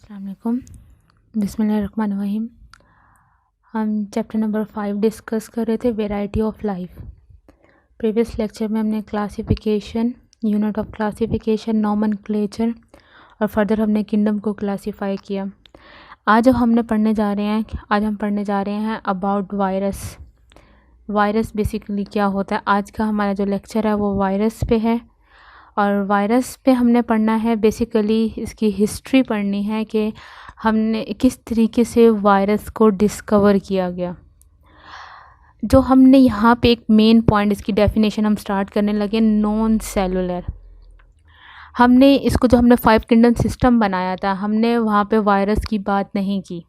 अस्सलाम वालेकुम। बिस्मिल्लाहिर्रहमानिर्रहीम। हम चैप्टर नंबर 5 डिस्कस कर रहे थे, variety of life. Previous lecture में हमने classification, unit of classification, nomenclature और फर्दर हमने किंगडम को क्लासीफाई किया। आज हम पढ़ने जा रहे हैं अबाउट वायरस। वायरस बेसिकली क्या होता है। आज का हमारा जो लेक्चर है वो वायरस पे है और वायरस पे हमने पढ़ना है, बेसिकली इसकी हिस्ट्री पढ़नी है कि हमने किस तरीके से वायरस को डिस्कवर किया गया। जो हमने यहाँ पे एक मेन पॉइंट, इसकी डेफिनेशन हम स्टार्ट करने लगे, नॉन सेलुलर। हमने इसको जो हमने 5 किंगडम सिस्टम बनाया था, हमने वहाँ पे वायरस की बात नहीं की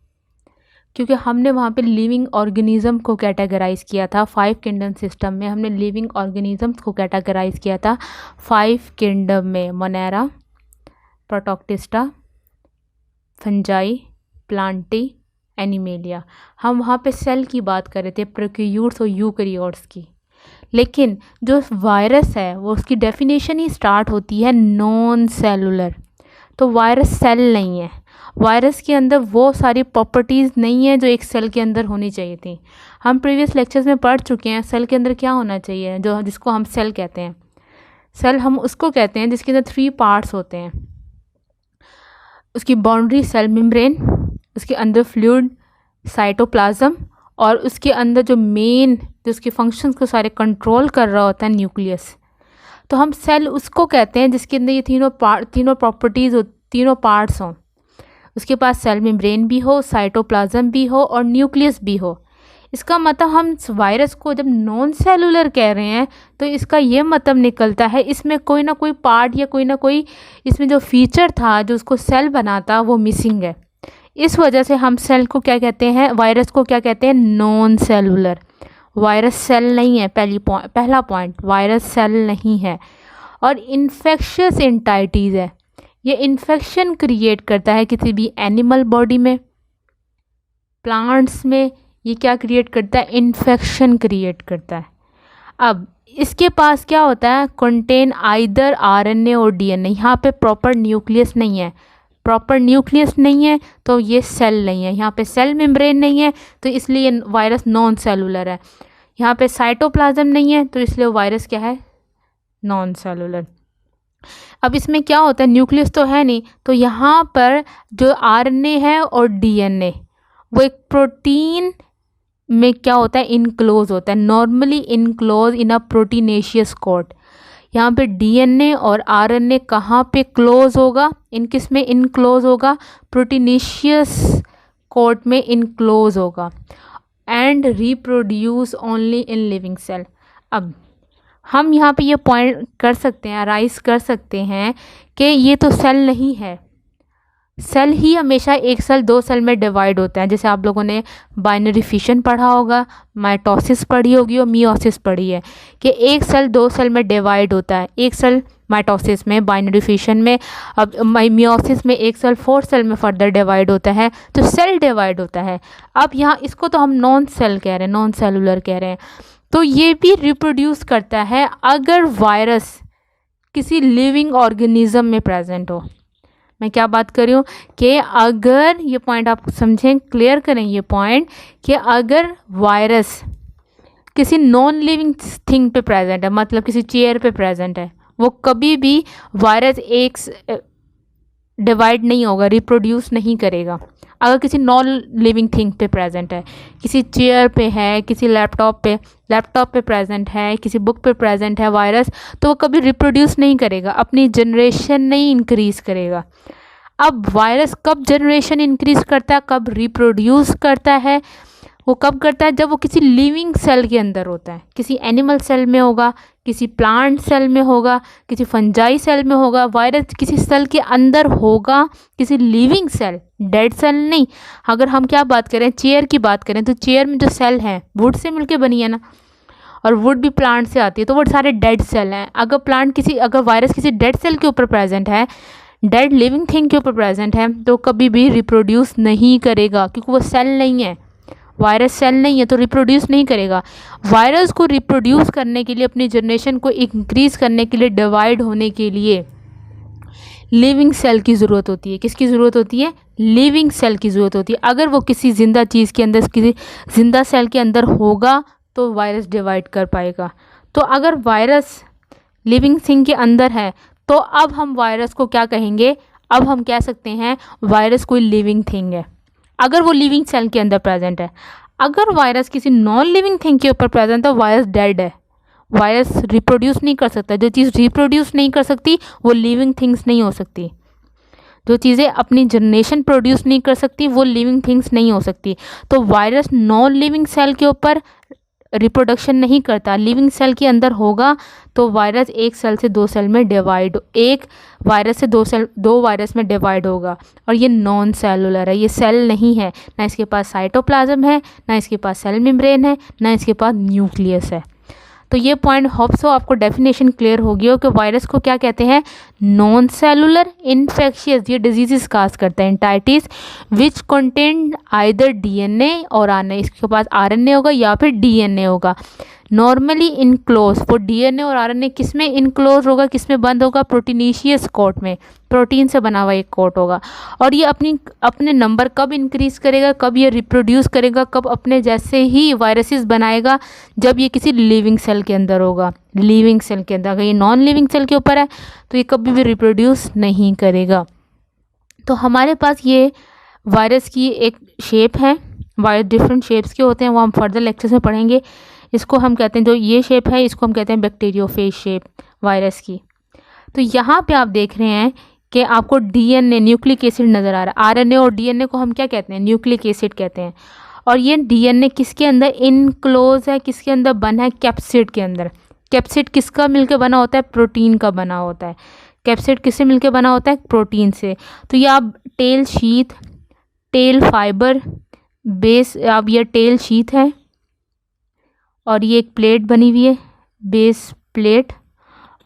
क्योंकि हमने वहाँ पे लिविंग ऑर्गेनिज़म को कैटेगराइज़ किया था। 5 किंगडम सिस्टम में हमने लिविंग ऑर्गेनिज़म्स को कैटेगराइज़ किया था 5 किंगडम में, Monera, Protoctista, fungi, Plantae, animalia. हम वहाँ पे सेल की बात कर रहे थे, प्रोकैरियोट्स और यूकैरियोट्स की। लेकिन जो वायरस है वो उसकी डेफिनेशन ही स्टार्ट होती है नॉन सेलुलर। तो वायरस सेल नहीं है। वायरस के अंदर वो सारी प्रॉपर्टीज़ नहीं है जो एक सेल के अंदर होनी चाहिए थी। हम प्रीवियस लेक्चर्स में पढ़ चुके हैं सेल के अंदर क्या होना चाहिए, जो जिसको हम सेल कहते हैं। सेल हम उसको कहते हैं जिसके अंदर 3 पार्ट्स होते हैं। उसकी बाउंड्री सेल मेम्ब्रेन, उसके अंदर फ्लूइड साइटोप्लाज्म और उसके अंदर जो मेन जो उसके फंक्शंस को सारे कंट्रोल कर रहा होता है न्यूक्लियस। तो हम सेल उसको कहते हैं जिसके अंदर ये तीनों प्रॉपर्टीज़, तीनों पार्ट्स हों। उसके पास सेल मेम्ब्रेन भी हो, साइटोप्लाज्म भी हो और न्यूक्लियस भी हो। इसका मतलब हम वायरस को जब नॉन सेलुलर कह रहे हैं तो इसका ये मतलब निकलता है इसमें कोई ना कोई पार्ट या कोई ना कोई इसमें जो फीचर था जो उसको सेल बनाता वो मिसिंग है। इस वजह से हम सेल को क्या कहते हैं, वायरस को क्या कहते हैं, नॉन सेलुलर। वायरस सेल नहीं है। पहला पॉइंट, वायरस सेल नहीं है। और इन्फेक्शियस एंटाइटीज़ है। ये इन्फेक्शन क्रिएट करता है किसी भी एनिमल बॉडी में, प्लांट्स में। ये क्या क्रिएट करता है, इन्फेक्शन क्रिएट करता है। अब इसके पास क्या होता है, कंटेन आइदर आरएनए और डीएनए। यहाँ पे प्रॉपर न्यूक्लियस नहीं है। प्रॉपर न्यूक्लियस नहीं है तो ये सेल नहीं है। यहाँ पे सेल मेम्ब्रेन नहीं है तो इसलिए वायरस नॉन सेलुलर है। यहाँ पे साइटोप्लाज्म नहीं है तो इसलिए वायरस क्या है, नॉन सेलुलर। अब इसमें क्या होता है, न्यूक्लियस तो है नहीं, तो यहाँ पर जो आरएनए है और डीएनए वो एक प्रोटीन में क्या होता है, इनक्लोज होता है। Normally enclose in a proteinaceous coat. यहाँ पे डीएनए और आरएनए कहाँ पे क्लोज होगा, इन किस में इनक्लोज होगा, प्रोटीनेशियस कोट में इनक्लोज होगा। And reproduce only in living cell. अब हम यहाँ पे ये पॉइंट कर सकते हैं, राइज कर सकते हैं कि ये तो सेल नहीं है। सेल ही हमेशा एक सेल 2 सेल में डिवाइड होता है। जैसे आप लोगों ने बाइनरी फिशन पढ़ा होगा, माइटोसिस पढ़ी होगी और मियोसिस पढ़ी है कि एक सेल 2 सेल में डिवाइड होता है। एक सेल माइटोसिस में, बाइनरी फिशन में, अब मियोसिस में एक सेल 4 सेल में फर्दर डिवाइड होता है, तो सेल डिवाइड होता है। अब यहाँ इसको तो हम नॉन सेल कह रहे हैं, नॉन सेलुलर कह रहे हैं। तो ये भी रिप्रोड्यूस करता है अगर वायरस किसी लिविंग ऑर्गेनिज्म में प्रेजेंट हो। मैं क्या बात कर रही हूँ कि अगर ये पॉइंट आप समझें, क्लियर करें ये पॉइंट कि अगर वायरस किसी नॉन लिविंग थिंग पे प्रेजेंट है, मतलब किसी चेयर पे प्रेजेंट है, वो कभी भी वायरस एक डिवाइड नहीं होगा, रिप्रोड्यूस नहीं करेगा। अगर किसी नॉन लिविंग थिंग पे प्रेजेंट है, किसी चेयर पे है, किसी लैपटॉप पे प्रेजेंट है, किसी बुक पे प्रेजेंट है वायरस, तो वो कभी रिप्रोड्यूस नहीं करेगा, अपनी जनरेशन नहीं इंक्रीज़ करेगा। अब वायरस कब जनरेशन इंक्रीज़ करता है, कब रिप्रोड्यूस करता है, वो कब करता है, जब वो किसी लिविंग सेल के अंदर होता है। किसी एनिमल सेल में होगा, किसी प्लांट सेल में होगा, किसी फंजाई सेल में होगा। वायरस किसी सेल के अंदर होगा, किसी लिविंग सेल, डेड सेल नहीं। अगर हम क्या बात करें, चेयर की बात करें, तो चेयर में जो सेल हैं वुड से मिलके बनी है ना, और वुड भी प्लांट से आती है, तो वो सारे डेड सेल हैं। अगर वायरस किसी डेड सेल के ऊपर प्रेजेंट है, डेड लिविंग थिंग के ऊपर प्रेजेंट है, तो कभी भी रिप्रोड्यूस नहीं करेगा क्योंकि वो सेल नहीं है। वायरस सेल नहीं है तो रिप्रोड्यूस नहीं करेगा। वायरस को रिप्रोड्यूस करने के लिए, अपनी जनरेशन को इंक्रीज़ करने के लिए, डिवाइड होने के लिए लिविंग सेल की ज़रूरत होती है। किसकी ज़रूरत होती है? लिविंग सेल की ज़रूरत होती है। अगर वो किसी ज़िंदा चीज़ के अंदर, किसी ज़िंदा सेल के अंदर होगा तो वायरस डिवाइड कर पाएगा। तो अगर वायरस लिविंग थिंग के अंदर है तो अब हम वायरस को क्या कहेंगे? अब हम कह सकते हैं वायरस कोई लिविंग थिंग है, अगर वो लिविंग सेल के अंदर प्रेजेंट है। अगर वायरस किसी नॉन लिविंग थिंग के ऊपर प्रेजेंट है तो वायरस डेड है, वायरस रिप्रोड्यूस नहीं कर सकता। जो चीज़ रिप्रोड्यूस नहीं कर सकती वो लिविंग थिंग्स नहीं हो सकती। जो चीज़ें अपनी जनरेशन प्रोड्यूस नहीं कर सकती वो लिविंग थिंग्स नहीं हो सकती। तो वायरस नॉन लिविंग सेल के ऊपर रिप्रोडक्शन नहीं करता। लिविंग सेल के अंदर होगा तो वायरस एक सेल से दो सेल में डिवाइड, एक वायरस से दो वायरस में डिवाइड होगा। और ये नॉन सेलुलर है, ये सेल नहीं है, ना इसके पास साइटोप्लाज्म है, ना इसके पास सेल मेम्ब्रेन है, ना इसके पास न्यूक्लियस है। तो ये पॉइंट होप सो आपको डेफिनेशन क्लियर होगी हो कि वायरस को क्या कहते हैं? नॉन सेलुलर इन्फेक्शियस, ये डिजीजेस काज करता है, एंटाइटिस विच कंटेन आइदर डीएनए और आरएनए, इसके पास आरएनए होगा या फिर डीएनए होगा। नॉर्मली इनक्लोज, वो डीएनए और आरएनए किस में इनक्लोज होगा, किस में बंद होगा? प्रोटीनेशियस कोट में, प्रोटीन से बना हुआ एक कोट होगा। और ये अपने नंबर कब इंक्रीज करेगा, कब ये रिप्रोड्यूस करेगा, कब अपने जैसे ही वायरसेस बनाएगा? जब ये किसी लिविंग सेल के अंदर होगा। लिविंग सेल के अंदर, अगर ये नॉन लिविंग सेल के ऊपर है तो ये कभी भी रिप्रोड्यूस नहीं करेगा। तो हमारे पास ये वायरस की एक शेप है, वायरस डिफरेंट शेप्स के होते हैं, वो हम फर्दर लेक्चर्स में पढ़ेंगे। इसको हम कहते हैं, जो ये शेप है इसको हम कहते हैं बैक्टीरियोफेज शेप वायरस की। तो यहाँ पे आप देख रहे हैं कि आपको डीएनए, न्यूक्लिक एसिड नज़र आ रहा है। आरएनए और डीएनए को हम क्या कहते हैं? न्यूक्लिक एसिड कहते हैं। और ये डीएनए किसके अंदर इनक्लोज है, किसके अंदर बना है? कैप्सिड के अंदर। कैप्सिड किसका मिलकर बना होता है? प्रोटीन का बना होता है। कैप्सिड किससे मिलकर बना होता है? प्रोटीन से। तो ये आप tail sheath, tail fibre, base, अब ये टेल शीथ है और ये एक प्लेट बनी हुई है, बेस प्लेट,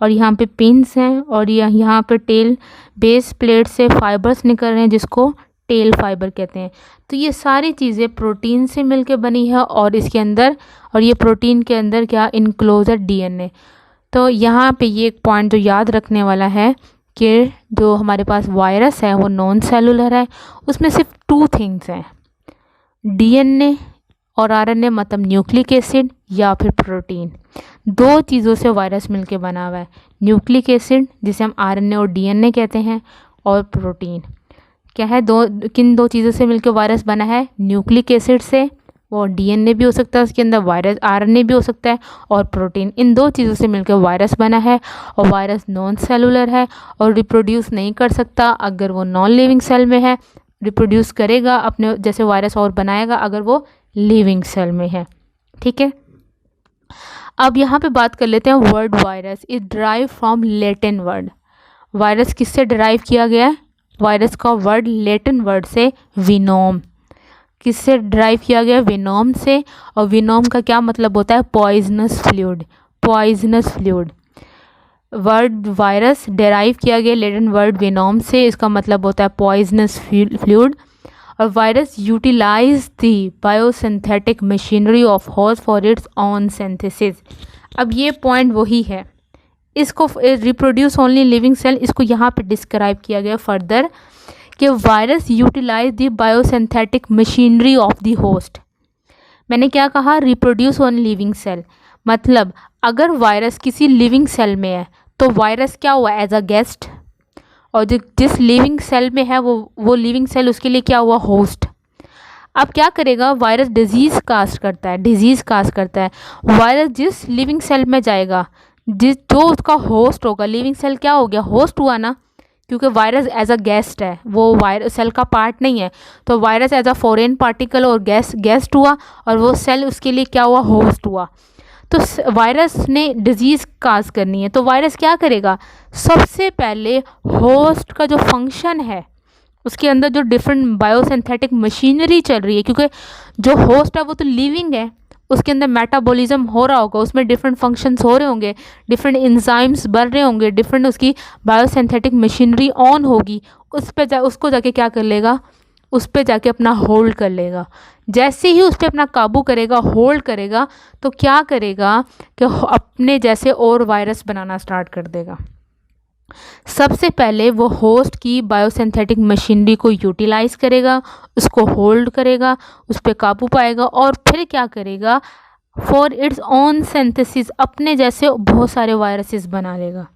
और यहाँ पे पिन्स हैं, और यहाँ पे टेल, बेस प्लेट से फाइबर्स निकल रहे हैं जिसको टेल फाइबर कहते हैं। तो ये सारी चीज़ें प्रोटीन से मिलके बनी है और इसके अंदर, और ये प्रोटीन के अंदर क्या इनक्लोज है? डीएनए। तो यहाँ पे ये एक पॉइंट जो याद रखने वाला है कि जो हमारे पास वायरस है वो नॉन सेलुलर है, उसमें सिर्फ 2 थिंग्स हैं, डीएनए और आरएनए, मतलब न्यूक्लिक एसिड या फिर प्रोटीन। 2 चीज़ों से वायरस मिलके बना हुआ है, न्यूक्लिक एसिड जिसे हम आरएनए और डीएनए कहते हैं, और प्रोटीन। क्या है? किन 2 चीज़ों से मिलके वायरस बना है? न्यूक्लिक एसिड से, और डीएनए भी हो सकता है उसके अंदर, वायरस आरएनए भी हो सकता है, और प्रोटीन। इन 2 चीज़ों से मिलकर वायरस बना है। और वायरस नॉन सेलुलर है और रिप्रोड्यूस नहीं कर सकता अगर वो नॉन लिविंग सेल में है। रिप्रोड्यूस करेगा अपने जैसे वायरस और बनाएगा अगर वो लिविंग सेल में है। ठीक है, अब यहाँ पे बात कर लेते हैं word virus is derive from Latin word. Virus किससे डिराइव किया गया है? वायरस का वर्ड लैटिन वर्ड से विनोम। किससे डिराइव किया गया? विनोम से। और विनोम का क्या मतलब होता है? Poisonous fluid. Poisonous fluid. Word virus derive किया गया लैटिन वर्ड विनोम से, इसका मतलब होता है पॉइजनस फ्लूइड। और virus utilise the biosynthetic machinery of host for its own synthesis. अब ये पॉइंट वही है, इसको रिप्रोड्यूस ओनली लिविंग सेल, इसको यहाँ पे डिस्क्राइब किया गया फर्दर कि virus utilise the biosynthetic machinery of the host. मैंने क्या कहा? रिप्रोड्यूस ओनली लिविंग सेल, मतलब अगर वायरस किसी लिविंग सेल में है तो वायरस क्या हुआ? As a guest. और जिस लिविंग सेल में है वो लिविंग सेल उसके लिए क्या हुआ? होस्ट। अब क्या करेगा? वायरस डिजीज़ कास्ट करता है, डिजीज़ कास्ट करता है। वायरस जिस लिविंग सेल में जाएगा, जो उसका होस्ट होगा, लिविंग सेल क्या हो गया? होस्ट हुआ ना, क्योंकि वायरस एज अ गेस्ट है, वो वायरस सेल का पार्ट नहीं है। तो virus as a foreign particle और गेस्ट हुआ, और वो सेल उसके लिए क्या हुआ? होस्ट हुआ। तो वायरस ने डिजीज़ काज करनी है, तो वायरस क्या करेगा? सबसे पहले होस्ट का जो फंक्शन है उसके अंदर जो डिफरेंट बायोसिंथेटिक मशीनरी चल रही है, क्योंकि जो होस्ट है वो तो लिविंग है, उसके अंदर मेटाबॉलिज्म हो रहा होगा, उसमें डिफरेंट फंक्शंस हो रहे होंगे, डिफरेंट एंजाइम्स बढ़ रहे होंगे, डिफरेंट उसकी बायोसिंथेटिक मशीनरी ऑन होगी। उसको जाके क्या कर लेगा? उस पर जाके अपना होल्ड कर लेगा। जैसे ही उस पर अपना काबू करेगा, होल्ड करेगा, तो क्या करेगा कि अपने जैसे और वायरस बनाना स्टार्ट कर देगा। सबसे पहले वो होस्ट की बायोसिंथेटिक मशीनरी को यूटिलाइज करेगा, उसको होल्ड करेगा, उस पर काबू पाएगा और फिर क्या करेगा, फॉर इट्स ओन सिंथेसिस अपने जैसे बहुत सारे वायरसेस बना लेगा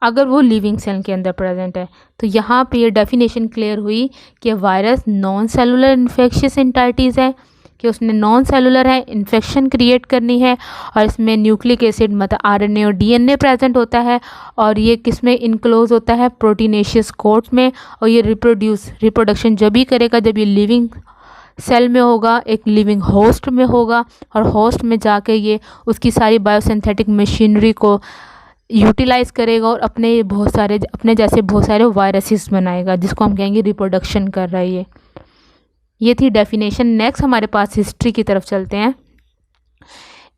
अगर वो लिविंग सेल के अंदर प्रेजेंट है। तो यहाँ पे ये डेफिनेशन क्लियर हुई कि वायरस नॉन सेलुलर इन्फेक्शियस एंटाइटीज़ है, कि उसने नॉन सेलुलर है, इन्फेक्शन क्रिएट करनी है और इसमें न्यूक्लिक एसिड मतलब आरएनए और डीएनए प्रेजेंट होता है और ये किस में इनक्लोज होता है, प्रोटीनेशियस कोट में। और ये रिप्रोडक्शन जब भी करेगा जब ये लिविंग सेल में होगा, एक लिविंग होस्ट में होगा और होस्ट में जाके ये उसकी सारी बायोसिंथेटिक मशीनरी को यूटिलाइज करेगा और अपने जैसे बहुत सारे वायरसेस बनाएगा जिसको हम कहेंगे रिप्रोडक्शन कर रहा है। ये थी डेफिनेशन। नेक्स्ट हमारे पास हिस्ट्री की तरफ चलते हैं।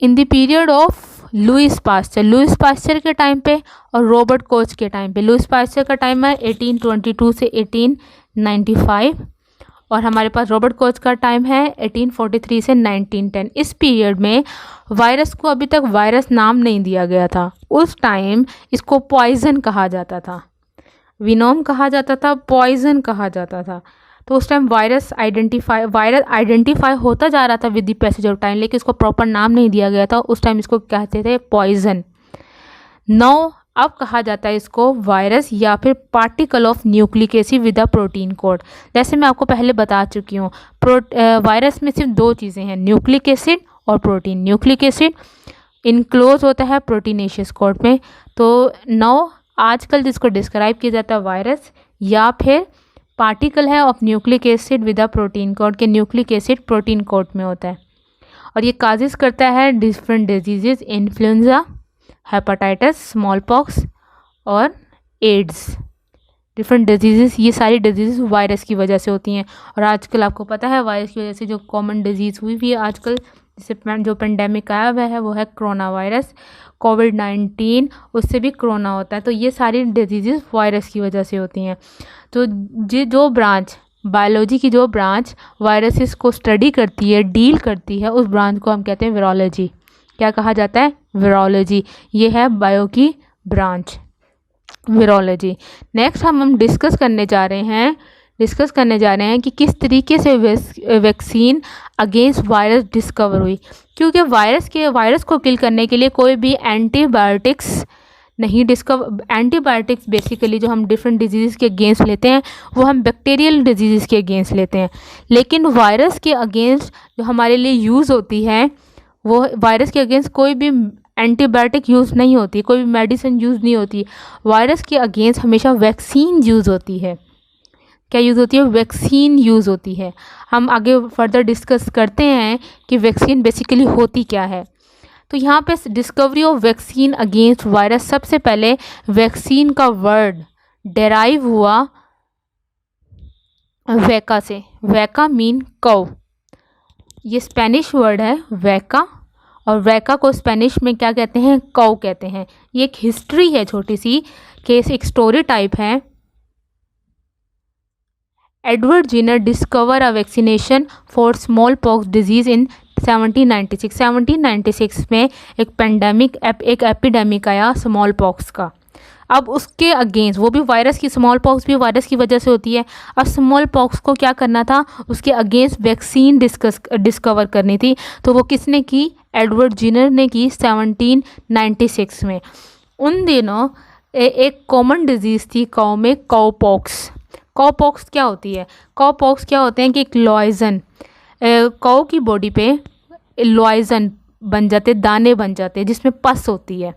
In the period of Louis Pasteur के टाइम पे और रॉबर्ट कोच के टाइम पे। लुइस पास्चर का टाइम है 1822 से 1895 और हमारे पास रॉबर्ट कोच का टाइम है 1843 से 1910। इस पीरियड में वायरस को अभी तक वायरस नाम नहीं दिया गया था। उस टाइम इसको पॉइजन कहा जाता था, विनोम कहा जाता था, पॉइजन कहा जाता था। तो उस टाइम वायरस आइडेंटिफाई होता जा रहा था with the passage of time, लेकिन इसको प्रॉपर नाम नहीं दिया गया था। उस टाइम इसको कहते थे पॉइजन। नाउ अब कहा जाता है इसको वायरस या फिर particle of nucleic acid with a protein code. जैसे मैं आपको पहले बता चुकी हूँ, वायरस में सिर्फ दो चीज़ें हैं, न्यूक्लिक एसिड और प्रोटीन। न्यूक्लिक एसिड इनक्लोज होता है प्रोटीनेशियस कोड में। तो नाउ आजकल जिसको डिस्क्राइब किया जाता है वायरस या फिर पार्टिकल है of nucleic acid with a protein code, के न्यूक्लिक एसिड प्रोटीन कोड में होता है और ये काजेस करता है different diseases, influenza, hepatitis, small pox और एड्स। डिफरेंट डिजीज़, ये सारी डिजीज़ वायरस की वजह से होती हैं। और आजकल आपको पता है वायरस की वजह से जो कॉमन डिजीज़ हुई भी है आजकल, जैसे जो पेंडेमिक आया हुआ है वो है कोरोना वायरस, कोविड-19, उससे भी कोरोना होता है। तो ये सारी डिजीज़ वायरस की वजह से होती हैं। तो जो ब्रांच बायोलॉजी की जो ब्रांच वायरसेस को स्टडी करती है, डील करती है, उस ब्रांच को हम कहते हैं वायरोलॉजी। क्या कहा जाता है? वायरोलॉजी। ये है बायो की ब्रांच, वायरोलॉजी। नेक्स्ट हम डिस्कस करने जा रहे हैं कि किस तरीके से वैक्सीन अगेंस्ट वायरस डिस्कवर हुई। क्योंकि वायरस को किल करने के लिए कोई भी एंटीबायोटिक्स नहीं एंटीबायोटिक्स बेसिकली जो हम डिफरेंट डिजीज़ के अगेंस्ट लेते हैं वो हम बैक्टीरियल डिजीज़ के अगेंस्ट लेते हैं, लेकिन वायरस के अगेंस्ट जो हमारे लिए यूज़ होती है वो वायरस के अगेंस्ट कोई भी एंटीबायोटिक यूज़ नहीं होती, कोई भी मेडिसिन यूज़ नहीं होती। वायरस के अगेंस्ट हमेशा वैक्सीन यूज़ होती है। क्या यूज़ होती है? वैक्सीन यूज़ होती है। हम आगे फर्दर डिस्कस करते हैं कि वैक्सीन बेसिकली होती क्या है। तो यहाँ पे discovery of vaccine against virus, सबसे पहले वैक्सीन का वर्ड डेराइव हुआ वैका से। वैका मीन कव, ये स्पेनिश वर्ड है वैका, और वैका को स्पेनिश में क्या कहते हैं? कव कहते हैं। ये एक हिस्ट्री है छोटी सी, केस एक स्टोरी टाइप है। Edward Jenner discover a vaccination for smallpox disease in 1796 में एक एपिडेमिक आया स्मॉल पॉक्स का। अब उसके अगेंस्ट वो भी वायरस की, स्मॉल पॉक्स भी वायरस की वजह से होती है। अब स्मॉल पॉक्स को क्या करना था? उसके अगेंस्ट वैक्सीन डिस्कवर करनी थी। तो वो किसने की? एडवर्ड जेनर ने की 1796 में। उन दिनों एक कॉमन डिजीज़ थी काऊ में, काउपॉक्स। काउपॉक्स क्या होती है? काउपॉक्स क्या होते हैं कि एक लॉइजन, काऊ की बॉडी पे लॉइजन बन जाते, दाने बन जाते जिसमें पस होती है।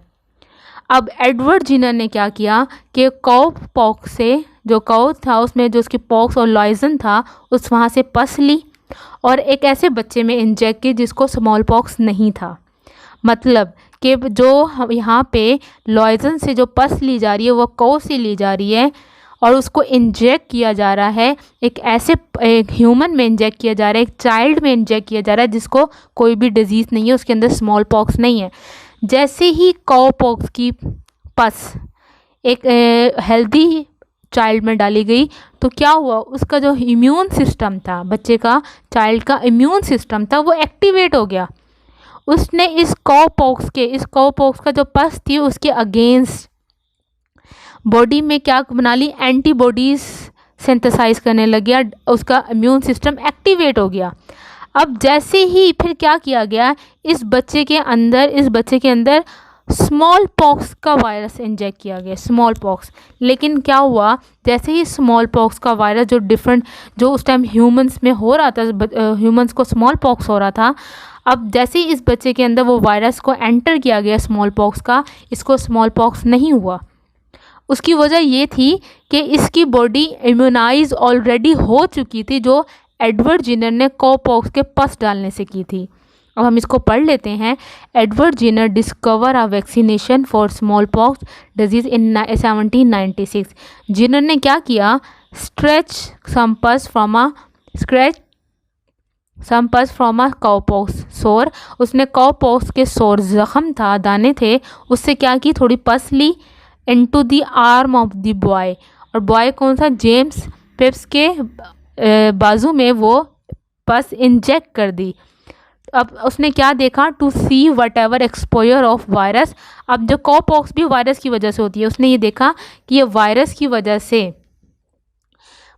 अब एडवर्ड जेनर ने क्या किया कि काऊ पॉक्स से, जो काऊ था उसमें जो उसकी पॉक्स और लॉइजन था, उस वहाँ से पस ली और एक ऐसे बच्चे में इंजेक्ट की जिसको स्मॉल पॉक्स नहीं था। मतलब कि जो यहाँ पे लॉइजन से जो पस ली जा रही है वो काऊ से ली जा रही है और उसको इंजेक्ट किया जा रहा है एक ह्यूमन में इंजेक्ट किया जा रहा है, एक चाइल्ड में इंजेक्ट किया जा रहा है जिसको कोई भी डिजीज़ नहीं है, उसके अंदर स्मॉल पॉक्स नहीं है। जैसे ही काऊ पॉक्स की पस एक हेल्दी चाइल्ड में डाली गई तो क्या हुआ? उसका जो इम्यून सिस्टम था, बच्चे का, चाइल्ड का इम्यून सिस्टम था, वो एक्टिवेट हो गया। उसने इस काऊ पॉक्स का जो पस थी उसके अगेंस्ट बॉडी में क्या बना ली, एंटीबॉडीज सिंथेसाइज करने लग गया, उसका इम्यून सिस्टम एक्टिवेट हो गया। अब जैसे ही फिर क्या किया गया, इस बच्चे के अंदर स्मॉल पॉक्स का वायरस इंजेक्ट किया गया, स्मॉल पॉक्स। लेकिन क्या हुआ, जैसे ही स्मॉल पॉक्स का वायरस जो उस टाइम ह्यूमंस में हो रहा था, ह्यूमंस को स्मॉल पॉक्स हो रहा था, अब जैसे ही इस बच्चे के अंदर वो वायरस को एंटर किया गया स्मॉल पॉक्स का, इसको स्मॉल पॉक्स नहीं हुआ। उसकी वजह ये थी कि इसकी बॉडी इम्यूनाइज ऑलरेडी हो चुकी थी, जो एडवर्ड जेनर ने कॉपॉक्स के पस डालने से की थी। अब हम इसको पढ़ लेते हैं। Edward Jenner discover a vaccination for smallpox disease in 1796। Jenner ने क्या किया, स्ट्रेच सम पस फ्रॉम अ कॉपॉक्स सोर। उसने कॉपॉक्स के सोर जख्म था, दाने थे, उससे क्या की, थोड़ी पस ली into the arm of the boy. और बॉय कौन सा, जेम्स पेप्स के बाजू में वो पस इंजेक्ट कर दी। अब उसने क्या देखा, to see whatever exposure of virus. अब जो कॉपॉक्स भी वायरस की वजह से होती है, उसने ये देखा कि ये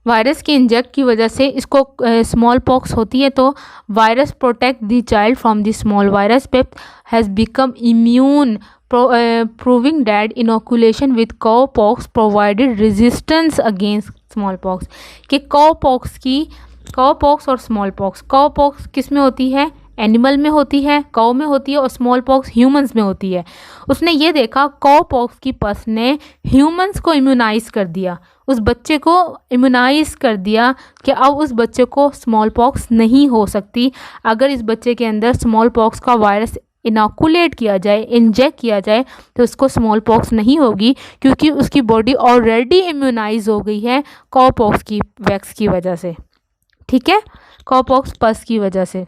वायरस के इंजेक्ट की वजह से इसको स्मॉल पॉक्स होती है, तो virus protect the child from the small virus Pep has become immune proving that inoculation with कॉपॉक्स provided resistance against small pox. कि कॉपॉक्स और स्मॉल पॉक्स, कॉपॉक्स किस में होती है, एनिमल में होती है, काऊ में होती है, और स्मॉल पॉक्स ह्यूमंस में होती है। उसने ये देखा कॉपॉक्स की पस ने ह्यूमंस को इम्यूनाइज कर दिया, उस बच्चे को इम्यूनाइज कर दिया कि अब उस बच्चे को स्मॉल पॉक्स नहीं हो सकती। अगर इस बच्चे के अंदर स्मॉल पॉक्स का वायरस इनोकुलेट किया जाए, इंजेक्ट किया जाए, तो उसको स्मॉल पॉक्स नहीं होगी, क्योंकि उसकी बॉडी ऑलरेडी इम्यूनाइज हो गई है कॉपॉक्स की वैक्स की वजह से। ठीक है, कॉपॉक्स पस की वजह से।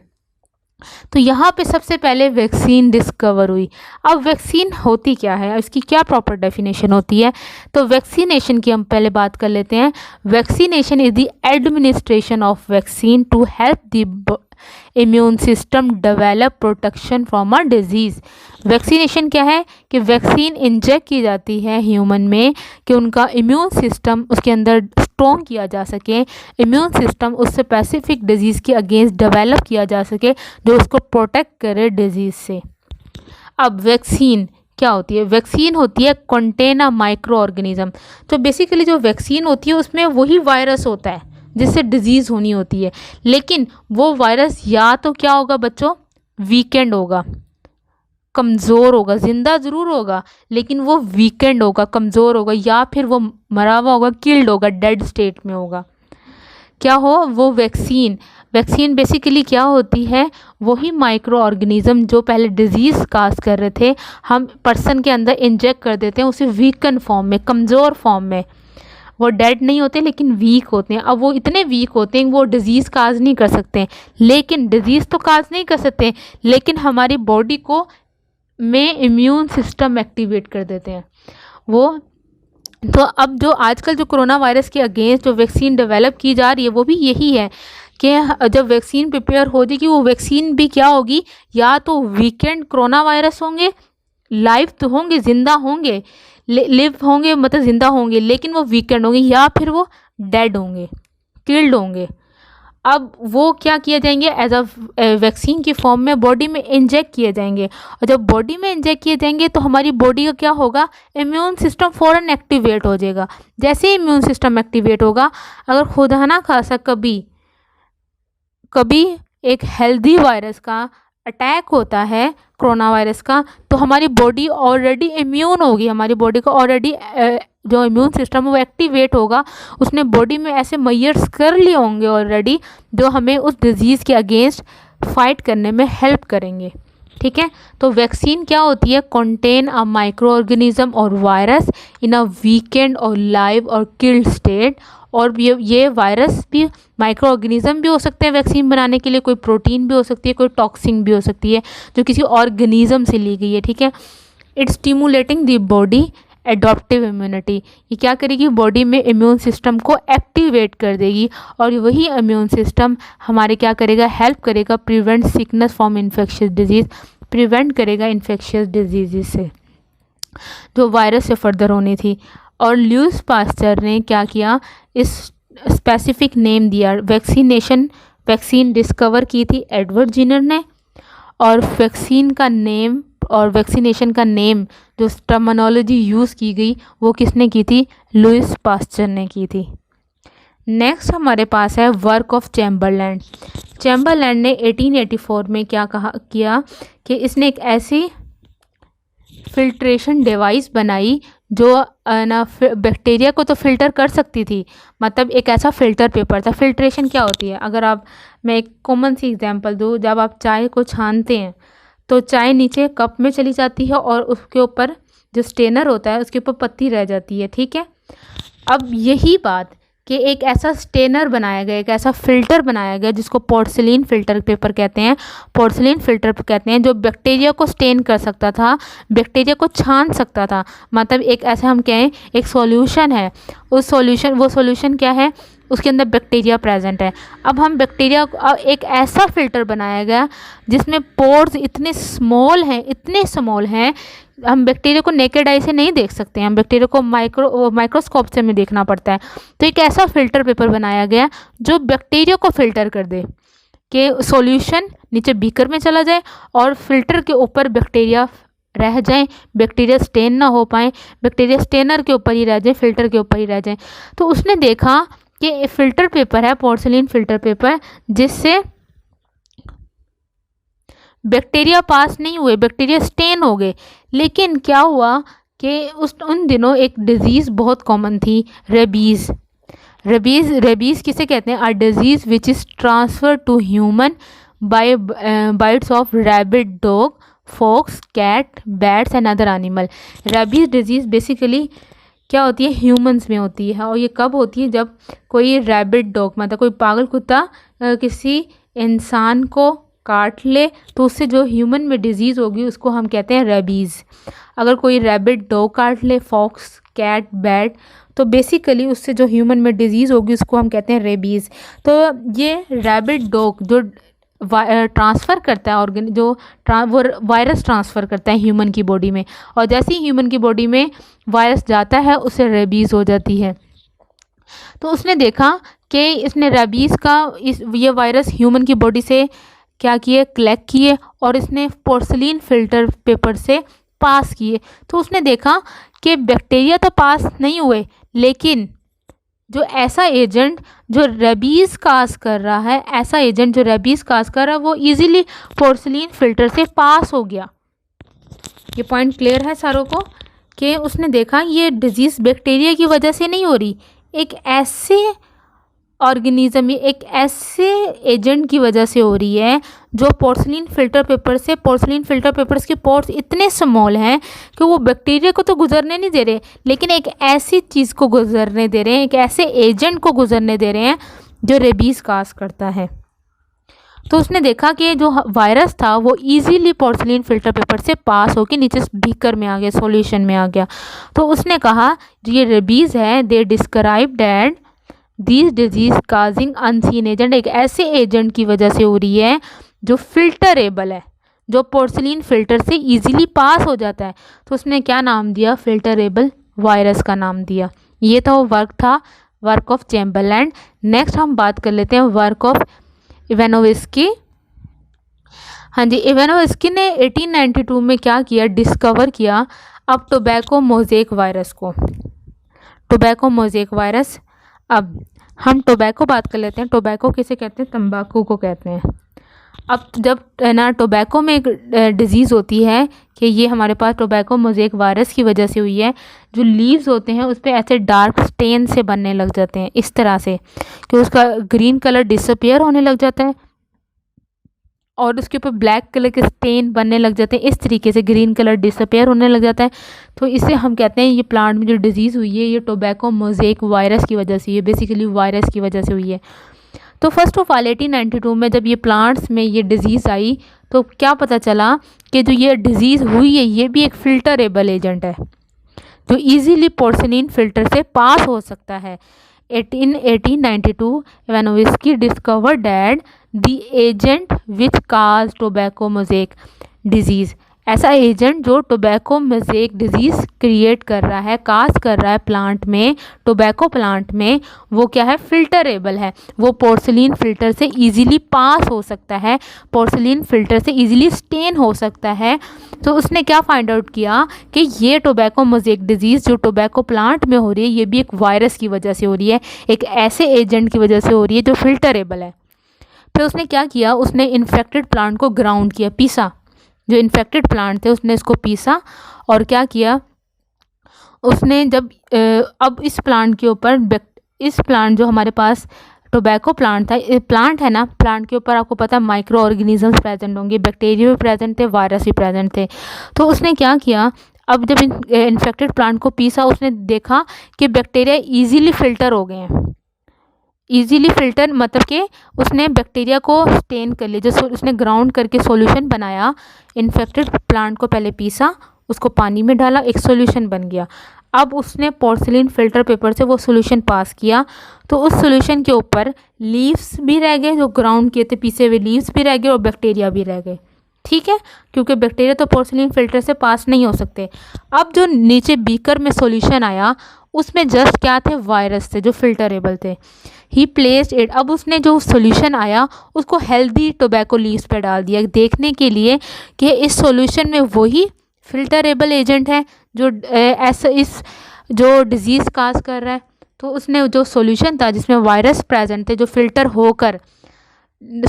तो यहाँ पे सबसे पहले वैक्सीन डिस्कवर हुई। अब वैक्सीन होती क्या है, इसकी क्या प्रॉपर डेफिनेशन होती है, तो वैक्सीनेशन की हम पहले बात कर लेते हैं। Vaccination is the administration of vaccine to help the immune system develop protection from a disease. Vaccination क्या है कि वैक्सीन इंजेक्ट की जाती है ह्यूमन में कि उनका इम्यून सिस्टम उसके अंदर स्ट्रॉन्ग किया जा सके, इम्यून सिस्टम उससे स्पेसिफिक डिजीज़ के अगेंस्ट डेवलप किया जा सके, जो उसको प्रोटेक्ट करे डिजीज़ से। अब वैक्सीन क्या होती है, वैक्सीन होती है कंटेन अ माइक्रो ऑर्गेनिज्म। तो बेसिकली जो वैक्सीन होती है उसमें वही वायरस होता है जिससे डिजीज़ होनी होती है, लेकिन वो वायरस या तो क्या होगा बच्चों, वीकेंड होगा, कमज़ोर होगा, ज़िंदा ज़रूर होगा लेकिन वो वीकेंड होगा, कमज़ोर होगा, या फिर वो मरा हुआ होगा, किल्ड होगा, डेड स्टेट में होगा। क्या हो वो वैक्सीन बेसिकली क्या होती है, वही माइक्रो ऑर्गेनिज्म जो पहले डिजीज़ काज कर रहे थे, हम पर्सन के अंदर इंजेक्ट कर देते हैं उसे वीकन फॉर्म में, कमज़ोर फॉर्म में। वो डेड नहीं होते लेकिन वीक होते हैं। अब वो इतने वीक होते हैं वो डिज़ीज़ काज नहीं कर सकते, लेकिन डिज़ीज़ तो काज नहीं कर सकते, लेकिन हमारी बॉडी को में इम्यून सिस्टम एक्टिवेट कर देते हैं वो। तो अब जो आजकल जो कोरोना वायरस के अगेंस्ट जो वैक्सीन डेवलप की जा रही है वो भी यही है कि जब वैक्सीन प्रिपेयर हो जाएगी, वो वैक्सीन भी क्या होगी, या तो वीकेंड कोरोना वायरस होंगे, लाइव तो होंगे, ज़िंदा होंगे, लिव होंगे मतलब ज़िंदा होंगे, लेकिन वो वीकेंड होंगे, या फिर वो डेड होंगे, किल्ड होंगे। अब वो क्या किए जाएंगे, एज अ वैक्सीन की फॉर्म में बॉडी में इंजेक्ट किए जाएंगे, और जब बॉडी में इंजेक्ट किए जाएंगे तो हमारी बॉडी का क्या होगा, इम्यून सिस्टम फ़ौरन एक्टिवेट हो जाएगा। जैसे ही इम्यून सिस्टम एक्टिवेट होगा, अगर खुदा ना खासा कभी एक हेल्दी वायरस का अटैक होता है, कोरोना वायरस का, तो हमारी बॉडी ऑलरेडी इम्यून होगी, हमारी बॉडी का ऑलरेडी जो इम्यून सिस्टम है वो एक्टिवेट होगा, उसने बॉडी में ऐसे मेजर्स कर लिए होंगे ऑलरेडी जो हमें उस डिज़ीज़ के अगेंस्ट फाइट करने में हेल्प करेंगे। ठीक है, तो वैक्सीन क्या होती है, कंटेन अ माइक्रो ऑर्गेनिज्म और वायरस इन अ वीकेंड और लाइव और किल्ड स्टेट। और ये वायरस भी माइक्रो ऑर्गेनिज्म भी हो सकते हैं वैक्सीन बनाने के लिए, कोई प्रोटीन भी हो सकती है, कोई टॉक्सिन भी हो सकती है जो किसी ऑर्गेनिज्म से ली गई है। ठीक है, it's stimulating the body adaptive immunity, ये क्या करेगी, बॉडी में इम्यून सिस्टम को एक्टिवेट कर देगी, और वही इम्यून सिस्टम हमारे क्या करेगा, हेल्प करेगा prevent sickness from infectious disease, prevent करेगा इन्फेक्शियस डिजीज़ से जो वायरस से फर्दर होनी थी। और ल्यूइस पास्चर ने क्या किया, इस स्पेसिफिक नेम दिया। वैक्सीन डिस्कवर की थी एडवर्ड जिनर ने, और वैक्सीन का नेम और वैक्सीनेशन का नेम जो टर्मिनोलॉजी यूज़ की गई वो किसने की थी, लुइस पास्चर ने की थी। नेक्स्ट हमारे पास है वर्क ऑफ चैम्बरलैंड। चैम्बरलैंड ने 1884 में क्या किया कि इसने एक ऐसी फिल्ट्रेशन डिवाइस बनाई जो ना बैक्टीरिया को तो फिल्टर कर सकती थी, मतलब एक ऐसा फिल्टर पेपर था। फिल्ट्रेशन क्या होती है, अगर आप, मैं एक कॉमन सी एग्जांपल दूँ, जब आप चाय को छानते हैं तो चाय नीचे कप में चली जाती है और उसके ऊपर जो स्टेनर होता है उसके ऊपर पत्ती रह जाती है, ठीक है। अब यही बात कि एक ऐसा स्टेनर बनाया गया, एक ऐसा फ़िल्टर बनाया गया जिसको पोर्सिलीन फ़िल्टर पेपर कहते हैं, पोर्सिलीन फ़िल्टर कहते हैं, जो बैक्टीरिया को स्टेन कर सकता था, बैक्टीरिया को छान सकता था। मतलब एक ऐसा हम कहें एक सॉल्यूशन है, वो सॉल्यूशन क्या है, उसके अंदर बैक्टीरिया प्रेजेंट है। अब हम बैक्टीरिया, एक ऐसा फ़िल्टर बनाया गया जिसमें पोर्स इतने स्मॉल हैं, हम बैक्टीरिया को नेकेड आई से नहीं देख सकते हैं, हम बैक्टीरिया को माइक्रोस्कोप से हमें देखना पड़ता है। तो एक ऐसा फ़िल्टर पेपर बनाया गया जो बैक्टीरिया को फ़िल्टर कर दे, कि सॉल्यूशन नीचे बीकर में चला जाए और फिल्टर के ऊपर बैक्टीरिया रह जाएं, बैक्टीरिया स्टेन ना हो पाए, बैक्टीरिया स्टेनर के ऊपर ही रह जाए, फिल्टर के ऊपर ही रह जाए। तो उसने देखा कि फ़िल्टर पेपर है, पोर्सिलीन फ़िल्टर पेपर, जिससे बैक्टीरिया पास नहीं हुए, बैक्टीरिया स्टेन हो गए। लेकिन क्या हुआ कि उन दिनों एक डिज़ीज़ बहुत कॉमन थी, रेबीज़। रेबीज़ किसे कहते हैं, a disease which is transfer to human by bites of rabbit, dog, fox, cat, bats and other animal. Rabies disease basically क्या होती है, ह्यूमंस में होती है। और ये कब होती है, जब कोई रैबिट डॉग, मतलब कोई पागल कुत्ता किसी इंसान को काट ले तो उससे जो ह्यूमन में डिजीज़ होगी उसको हम कहते हैं रेबीज़। अगर कोई रैबिट डॉग काट ले, फॉक्स, कैट, बैट, तो बेसिकली उससे जो ह्यूमन में डिजीज़ होगी उसको हम कहते हैं रेबीज़। तो ये रैबिट डॉग जो ट्रांसफ़र करता है वो वायरस ट्रांसफ़र करता है ह्यूमन की बॉडी में, और जैसे ही ह्यूमन की बॉडी में वायरस जाता है उससे रेबीज़ हो जाती है। तो उसने देखा कि इसने रेबीज़ का ये वायरस ह्यूमन की बॉडी से क्या किए, कलेक्ट किए, और इसने पोर्सिलीन फ़िल्टर पेपर से पास किए। तो उसने देखा कि बैक्टीरिया तो पास नहीं हुए, लेकिन जो ऐसा एजेंट जो रेबीज़ काज कर रहा है, वो इजीली पोर्सिलीन फ़िल्टर से पास हो गया। ये पॉइंट क्लियर है सारों को, कि उसने देखा ये डिज़ीज़ बैक्टीरिया की वजह से नहीं हो रही, एक ऐसे ऑर्गेनिज्म, एक ऐसे एजेंट की वजह से हो रही है जो पोर्सिलीन फ़िल्टर पेपर्स के पोर्स इतने स्मॉल हैं कि वो बैक्टीरिया को तो गुजरने नहीं दे रहे, लेकिन एक ऐसी चीज़ को गुजरने दे रहे हैं, एक ऐसे एजेंट को गुजरने दे रहे हैं जो रेबीज़ काज करता है। तो उसने देखा कि जो वायरस था वो इजीली पोर्सिलीन फ़िल्टर पेपर से पास होकर नीचे बीकर में आ गया, सॉल्यूशन में आ गया। तो उसने कहा जो ये रेबीज़ है, they describe that this disease causing unseen agent, एक ऐसे एजेंट की वजह से हो रही है जो फिल्टरेबल है, जो पोर्सिलीन फ़िल्टर से इजीली पास हो जाता है। तो उसने क्या नाम दिया, फिल्टरेबल वायरस का नाम दिया। ये तो वर्क ऑफ चैम्बरलैंड। नेक्स्ट हम बात कर लेते हैं वर्क ऑफ इवानोव्स्की। हाँ जी, इवानोव्स्की ने 1892 में क्या किया, डिस्कवर किया अब टोबैको मोज़ेक वायरस को, टोबैको मोज़ेक वायरस। अब हम टोबैको बात कर लेते हैं। टोबैको किसे कहते हैं, तंबाकू को कहते हैं। अब जब ना टोबैको में एक डिज़ीज़ होती है कि ये हमारे पास टोबैको मोज़ेक वायरस की वजह से हुई है, जो लीव्स होते हैं उस पर ऐसे डार्क स्टेन से बनने लग जाते हैं, इस तरह से कि उसका ग्रीन कलर डिसअपियर होने लग जाता है और उसके ऊपर ब्लैक कलर के स्टेन बनने लग जाते हैं, इस तरीके से ग्रीन कलर डिसअपियर होने लग जाता है। तो इसे हम कहते हैं ये प्लांट में जो डिज़ीज़ हुई है ये टोबैको मोज़ेक वायरस की वजह से, ये बेसिकली वायरस की वजह से हुई है। तो फर्स्ट ऑफ ऑल 1892 में जब ये प्लांट्स में ये डिज़ीज़ आई तो क्या पता चला कि जो ये डिज़ीज़ हुई है ये भी एक फिल्टरेबल एजेंट है जो ईजीली पोर्सिलीन फ़िल्टर से पास हो सकता है। 1892 Ivanovsky discovered that the agent which caused tobacco mosaic disease ऐसा एजेंट जो टोबैको मोज़ेक डिजीज़ क्रिएट कर रहा है, काज कर रहा है प्लांट में, टोबैको प्लांट में, वो क्या है, फिल्टरेबल है, वो पोर्सिलीन फ़िल्टर से इजीली पास हो सकता है, पोर्सिलीन फ़िल्टर से इजीली स्टेन हो सकता है। तो उसने क्या फाइंड आउट किया कि ये टोबैको मोज़ेक डिजीज़ जो टोबैको प्लांट में हो रही है, ये भी एक वायरस की वजह से हो रही है, एक ऐसे एजेंट की वजह से हो रही है जो फिल्टरेबल है। फिर उसने क्या किया, उसने इन्फेक्टेड प्लांट को ग्राउंड किया, पीसा, जो इन्फेक्टेड प्लांट थे उसने इसको पीसा, और क्या किया उसने, जब अब इस प्लांट के ऊपर, इस प्लांट जो हमारे पास टोबैको प्लांट था, प्लांट है ना, प्लांट के ऊपर आपको पता है माइक्रो ऑर्गेनिजम्स प्रेजेंट होंगे, बैक्टीरिया भी प्रेजेंट थे, वायरस भी प्रेजेंट थे। तो उसने क्या किया, अब जब इन्फेक्टेड प्लांट को पीसा, उसने देखा कि बैक्टीरिया ईजीली फ़िल्टर हो गए हैं। ईजीली फ़िल्टर मतलब कि उसने बैक्टीरिया को स्टेन कर लिया, जो उसने ग्राउंड करके सॉल्यूशन बनाया, इन्फेक्टेड प्लांट को पहले पीसा, उसको पानी में डाला, एक सॉल्यूशन बन गया। अब उसने पोर्सिलीन फ़िल्टर पेपर से वो सॉल्यूशन पास किया, तो उस सॉल्यूशन के ऊपर लीव्स भी रह गए, जो ग्राउंड किए थे पीसे हुए लीव्स भी रह गए, और बैक्टीरिया भी रह गए, ठीक है, क्योंकि बैक्टीरिया तो पोर्सिलीन फ़िल्टर से पास नहीं हो सकते। अब जो नीचे बीकर में सॉल्यूशन आया, उसमें जस्ट क्या थे, वायरस थे जो फिल्टरेबल थे। ही प्लेस्ड इट, अब उसने जो सॉल्यूशन आया उसको हेल्दी टोबैको लीव्स पे डाल दिया, देखने के लिए कि इस सॉल्यूशन में वही फिल्टरेबल एजेंट है जो ऐसा इस जो डिज़ीज़ काज कर रहा है। तो उसने जो सॉल्यूशन था जिसमें वायरस प्रेजेंट थे, जो फिल्टर होकर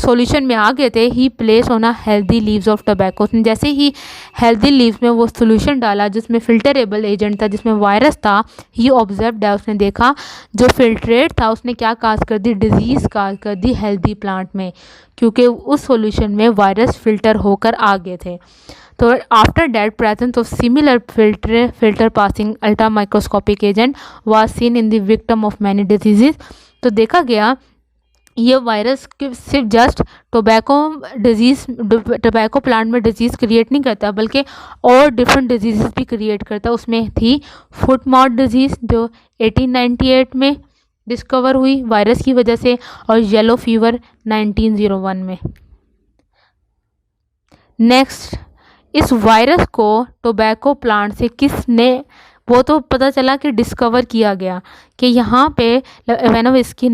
सॉल्यूशन में आ गए थे, he place on a healthy leaves of tobacco, उसने जैसे ही हेल्दी लीव्स में वो सॉल्यूशन डाला जिसमें फिल्टरेबल एजेंट था, जिसमें वायरस था, ही ऑब्जर्व है, उसने देखा जो फिल्ट्रेट था उसने क्या काज कर दी, डिजीज़ काज कर दी हेल्दी प्लांट में, क्योंकि उस सॉल्यूशन में वायरस फिल्टर होकर आ गए थे। तो after that presence of similar filter passing ultra microscopic agent was seen in the victim of many disease. तो देखा गया ये वायरस के सिर्फ जस्ट टोबैको प्लांट में डिजीज़ क्रिएट नहीं करता, बल्कि और डिफरेंट डिजीज़ भी क्रिएट करता। उसमें थी फुट माउथ डिजीज़ जो 1898 में डिस्कवर हुई वायरस की वजह से, और येलो फीवर 1901 में। नेक्स्ट, इस वायरस को टोबैको प्लांट से किसने, वो तो पता चला कि डिस्कवर किया गया कि यहाँ पे एवेनोस्की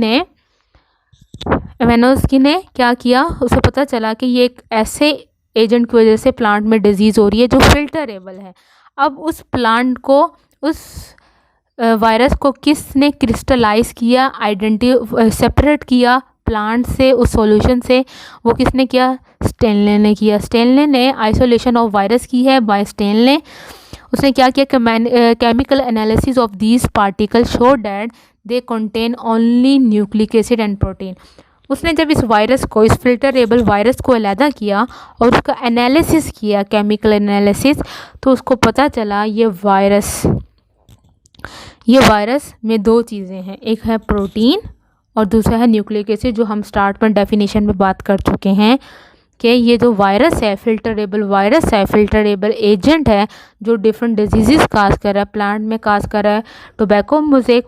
ने क्या किया, उसे पता चला कि ये एक ऐसे एजेंट की वजह से प्लांट में डिजीज़ हो रही है जो फिल्टरेबल है। अब उस प्लांट को, उस वायरस को किसने क्रिस्टलाइज किया, सेपरेट किया प्लांट से, उस सॉल्यूशन से, वो किसने किया, स्टेनले ने किया। स्टेनले ने आइसोलेशन ऑफ वायरस की है बाय स्टेनले। उसने क्या किया कि chemical analysis of these particle show that they contain only nucleic acid and protein. उसने जब इस वायरस को, इस फिल्टरेबल वायरस को अलहदा किया और उसका एनालिसिस किया, केमिकल एनालिसिस, तो उसको पता चला ये वायरस में दो चीज़ें हैं, एक है प्रोटीन और दूसरा है न्यूक्लिक एसिड, जो हम स्टार्ट में डेफिनेशन में बात कर चुके हैं कि ये जो वायरस है फिल्टरेबल वायरस है, फिल्टरेबल एजेंट है जो डिफरेंट डिजीज़ काज कर रहा है, प्लांट में काज कर रहा है टोबैको मोज़ेक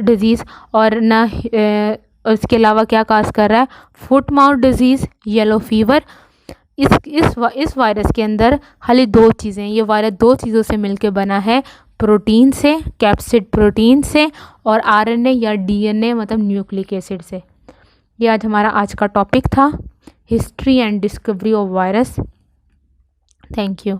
डिजीज़, और ना इसके अलावा क्या काज कर रहा है, foot mouth disease, yellow fever. इस वायरस के अंदर खाली दो चीज़ें, ये वायरस दो चीज़ों से मिलकर बना है, प्रोटीन से, कैप्सिड प्रोटीन से, और आरएनए या डीएनए मतलब न्यूक्लिक एसिड से। ये आज का टॉपिक था, history and discovery of virus. Thank you.